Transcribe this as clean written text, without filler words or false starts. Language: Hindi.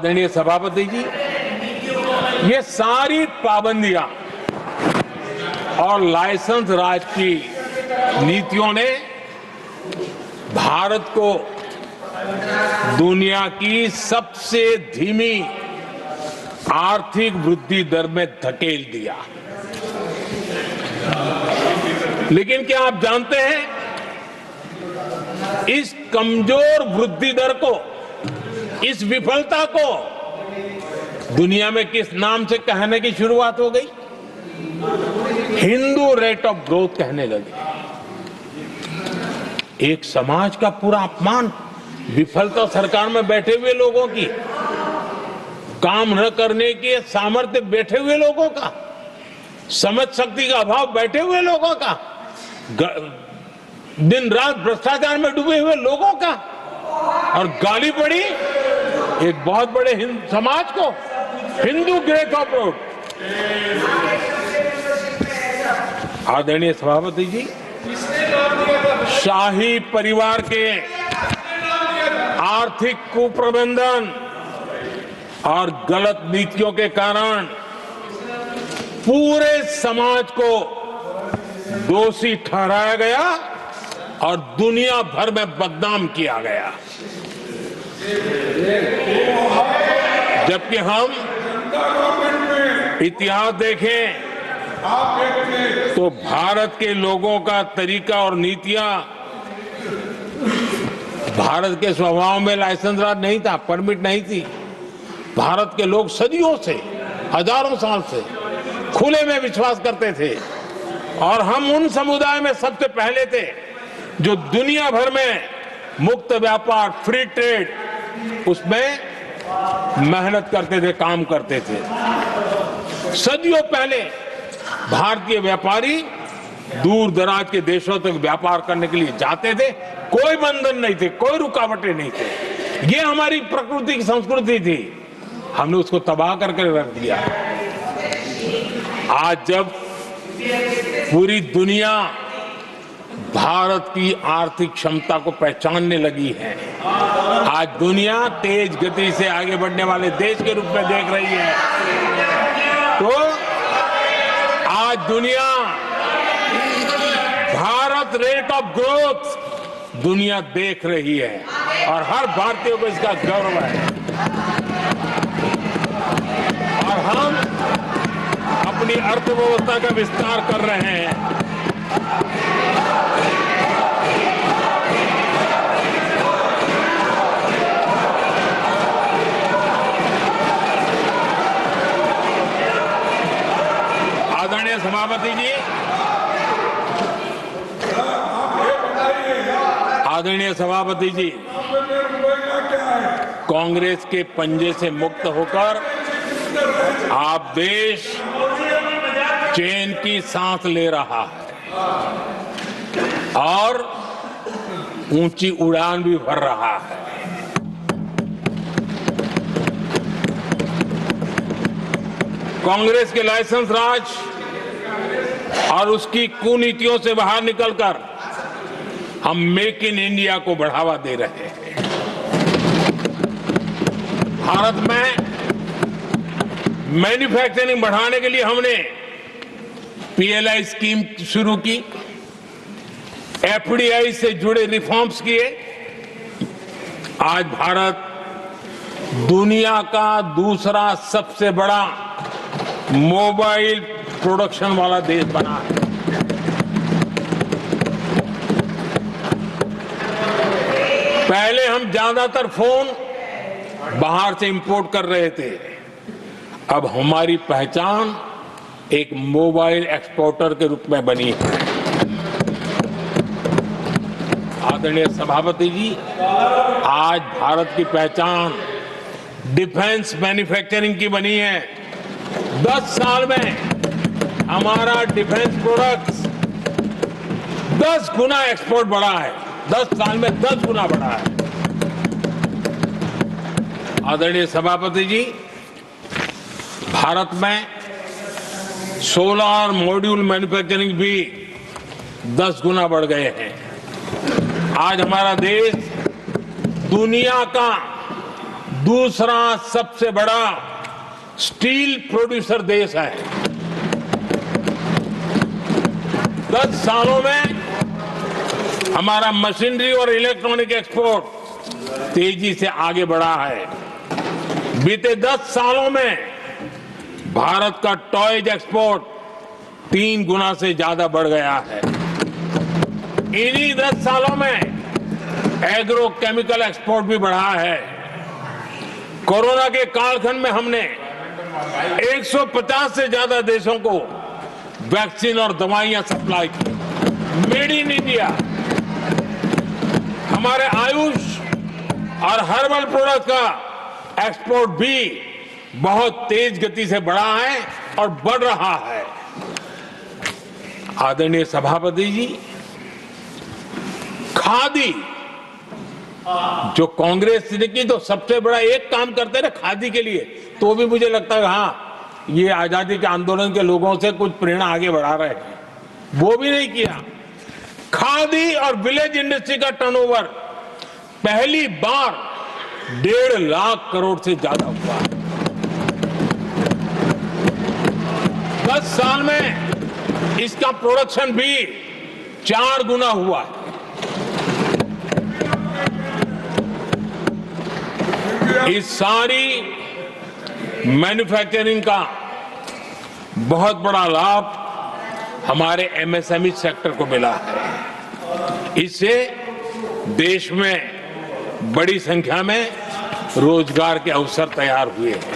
आदरणीय सभापति जी, ये सारी पाबंदियां और लाइसेंस राज की नीतियों ने भारत को दुनिया की सबसे धीमी आर्थिक वृद्धि दर में धकेल दिया। लेकिन क्या आप जानते हैं, इस कमजोर वृद्धि दर को, इस विफलता को दुनिया में किस नाम से कहने की शुरुआत हो गई? हिंदू रेट ऑफ ग्रोथ कहने लगे। एक समाज का पूरा अपमान, विफलता सरकार में बैठे हुए लोगों की, काम न करने के सामर्थ्य बैठे हुए लोगों का, समझ शक्ति का अभाव बैठे हुए लोगों का, दिन रात भ्रष्टाचार में डूबे हुए लोगों का, और गाली पड़ी एक बहुत बड़े समाज को, हिंदू ग्रेट ऑफ ग्रोथ। आदरणीय सभापति जी, शाही परिवार के आर्थिक कुप्रबंधन और गलत नीतियों के कारण पूरे समाज को दोषी ठहराया गया और दुनिया भर में बदनाम किया गया। जबकि हम इतिहास देखें तो भारत के लोगों का तरीका और नीतियां, भारत के स्वभाव में लाइसेंस राज नहीं था, परमिट नहीं थी। भारत के लोग सदियों से, हजारों साल से खुले में विश्वास करते थे और हम उन समुदाय में सबसे पहले थे जो दुनिया भर में मुक्त व्यापार, फ्री ट्रेड, उसमें मेहनत करते थे, काम करते थे। सदियों पहले भारतीय व्यापारी दूर दराज के देशों तक व्यापार करने के लिए जाते थे, कोई बंधन नहीं थे, कोई रुकावटें नहीं थे। ये हमारी प्रकृति की संस्कृति थी, हमने उसको तबाह करके रख दिया। आज जब पूरी दुनिया भारत की आर्थिक क्षमता को पहचानने लगी है, आज दुनिया तेज गति से आगे बढ़ने वाले देश के रूप में देख रही है, तो आज दुनिया भारत रेट ऑफ ग्रोथ दुनिया देख रही है और हर भारतीय को इसका गौरव है। और हम अपनी अर्थव्यवस्था का विस्तार कर रहे हैं। आदरणीय सभापति जी, आदरणीय सभापति जी, कांग्रेस के पंजे से मुक्त होकर आप देश चैन की सांस ले रहा है और ऊंची उड़ान भी भर रहा है। कांग्रेस के लाइसेंस राज और उसकी कुनीतियों से बाहर निकलकर हम मेक इन इंडिया को बढ़ावा दे रहे हैं। भारत में मैन्युफैक्चरिंग बढ़ाने के लिए हमने पीएलआई स्कीम शुरू की, एफडीआई से जुड़े रिफॉर्म्स किए। आज भारत दुनिया का दूसरा सबसे बड़ा मोबाइल प्रोडक्शन वाला देश बना है। पहले हम ज्यादातर फोन बाहर से इंपोर्ट कर रहे थे, अब हमारी पहचान एक मोबाइल एक्सपोर्टर के रूप में बनी है। आदरणीय सभापति जी, आज भारत की पहचान डिफेंस मैन्युफैक्चरिंग की बनी है। 10 साल में हमारा डिफेंस प्रोडक्ट्स 10 गुना एक्सपोर्ट बढ़ा है, 10 साल में 10 गुना बढ़ा है। आदरणीय सभापति जी, भारत में सोलर मॉड्यूल मैन्युफैक्चरिंग भी 10 गुना बढ़ गए हैं। आज हमारा देश दुनिया का दूसरा सबसे बड़ा स्टील प्रोड्यूसर देश है। 10 सालों में हमारा मशीनरी और इलेक्ट्रॉनिक एक्सपोर्ट तेजी से आगे बढ़ा है। बीते 10 सालों में भारत का टॉयज एक्सपोर्ट 3 गुना से ज्यादा बढ़ गया है। इन्हीं 10 सालों में एग्रो केमिकल एक्सपोर्ट भी बढ़ा है। कोरोना के कालखंड में हमने 150 से ज्यादा देशों को वैक्सीन और दवाइयां सप्लाई की। Made in India. हमारे आयुष और हर्बल प्रोडक्ट का एक्सपोर्ट भी बहुत तेज गति से बढ़ा है और बढ़ रहा है। आदरणीय सभापति जी, खादी जो कांग्रेस ने की तो सबसे बड़ा एक काम करते ना खादी के लिए, तो भी मुझे लगता है हाँ ये आजादी के आंदोलन के लोगों से कुछ प्रेरणा आगे बढ़ा रहे हैं, वो भी नहीं किया। खादी और विलेज इंडस्ट्री का टर्नओवर पहली बार 1.5 लाख करोड़ से ज्यादा हुआ। 10 साल में इसका प्रोडक्शन भी 4 गुना हुआ है। इस सारी मैन्युफैक्चरिंग का बहुत बड़ा लाभ हमारे एमएसएमई सेक्टर को मिला है। इससे देश में बड़ी संख्या में रोजगार के अवसर तैयार हुए हैं।